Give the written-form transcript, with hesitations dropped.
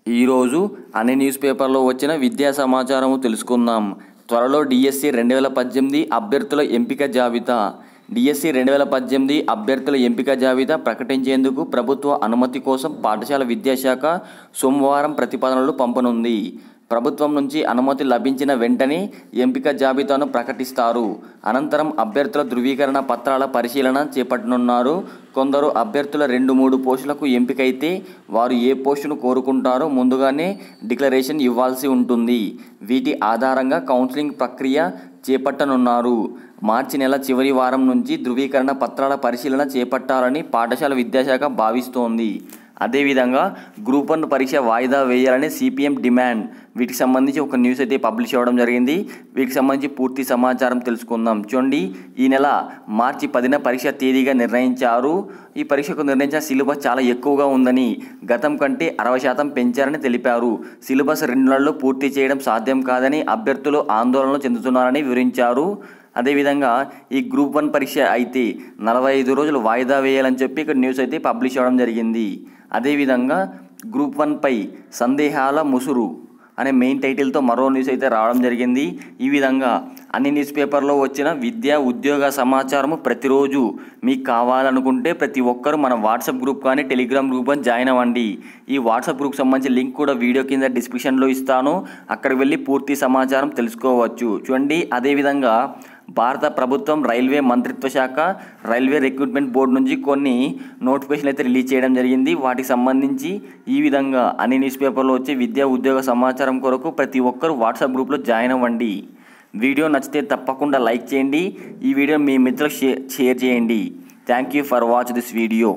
ఈరోజు అన్ని న్యూస్ పేపర్లో వచ్చిన విద్యా సమాచారము తెలుసుకుందాం. త్వరలో డిఎస్సి 2018 అభ్యర్థుల ఎంపిక జాబితా. డిఎస్సి 2018 అభ్యర్థుల ఎంపిక జాబితా ప్రకటించేందుకు ప్రభుత్వ అనుమతి కోసం పాఠశాల విద్యాశాఖ సోమవారం ప్రతిపాదనలు పంపనుంది. ప్రభుత్వం నుంచి అనుమతి లభించిన వెంటనే ఎంపిక జాబితాను ప్రకటిస్తారు. అనంతరం అభ్యర్థుల ధృవీకరణ పత్రాల పరిశీలన చేపట్టనున్నారు. కొందరు అభ్యర్థుల 2-3 పోస్టులకు ఎంపికైతే వారు ఏ పోస్టును కోరుకుంటారో ముందుగానే డిక్లరేషన్ ఇవ్వాల్సి ఉంటుంది. వీటి ఆధారంగా కౌన్సిలింగ్ ప్రక్రియ చేపట్టనున్నారు. మార్చి నెల చివరి వారం నుంచి ధృవీకరణ పత్రాల పరిశీలన చేపట్టాలని పాఠశాల విద్యాశాఖ భావిస్తోంది. అదేవిధంగా గ్రూప్ 1 పరీక్ష వాయిదా వేయాలని సిపిఎం డిమాండ్. వీటికి సంబంధించి ఒక న్యూస్ అయితే పబ్లిష్ అవ్వడం జరిగింది. వీటికి సంబంధించి పూర్తి సమాచారం తెలుసుకుందాం. చూడండి, ఈ నెల మార్చి 10న పరీక్ష తేదీగా నిర్ణయించారు. ఈ పరీక్షకు నిర్ణయించిన సిలబస్ చాలా ఎక్కువగా ఉందని, గతం కంటే 60% పెంచారని తెలిపారు. సిలబస్ 2 నెలల్లో పూర్తి చేయడం సాధ్యం కాదని అభ్యర్థులు ఆందోళన చెందుతున్నారని వివరించారు. అదేవిధంగా ఈ గ్రూప్ 1 పరీక్ష అయితే 45 రోజులు వాయిదా వేయాలని చెప్పి ఇక్కడ న్యూస్ అయితే పబ్లిష్ అవ్వడం జరిగింది. అదేవిధంగా గ్రూప్ 1పై సందేహాల ముసురు అనే మెయిన్ టైటిల్తో మరో న్యూస్ అయితే రావడం జరిగింది. ఈ విధంగా అన్ని న్యూస్ పేపర్లో వచ్చిన విద్యా ఉద్యోగ సమాచారము ప్రతిరోజు మీకు కావాలనుకుంటే ప్రతి ఒక్కరూ మన వాట్సాప్ గ్రూప్ కానీ టెలిగ్రామ్ గ్రూప్ అని జాయిన్ అవ్వండి. ఈ వాట్సాప్ గ్రూప్కి సంబంధించిన లింక్ కూడా వీడియో కింద డిస్క్రిప్షన్లో ఇస్తాను. అక్కడికి వెళ్ళి పూర్తి సమాచారం తెలుసుకోవచ్చు. చూడండి, అదేవిధంగా భారత ప్రభుత్వం రైల్వే మంత్రిత్వ శాఖ రైల్వే రిక్రూట్మెంట్ బోర్డు నుంచి కొన్ని నోటిఫికేషన్లు అయితే రిలీజ్ చేయడం జరిగింది. వాటికి సంబంధించి ఈ విధంగా అన్ని న్యూస్ పేపర్లో వచ్చే విద్యా ఉద్యోగ సమాచారం కొరకు ప్రతి ఒక్కరు వాట్సాప్ గ్రూప్లో జాయిన్ అవ్వండి. వీడియో నచ్చితే తప్పకుండా లైక్ చేయండి. ఈ వీడియో మీ మిత్రులకు షేర్ చేయండి. Thank you for watch this video.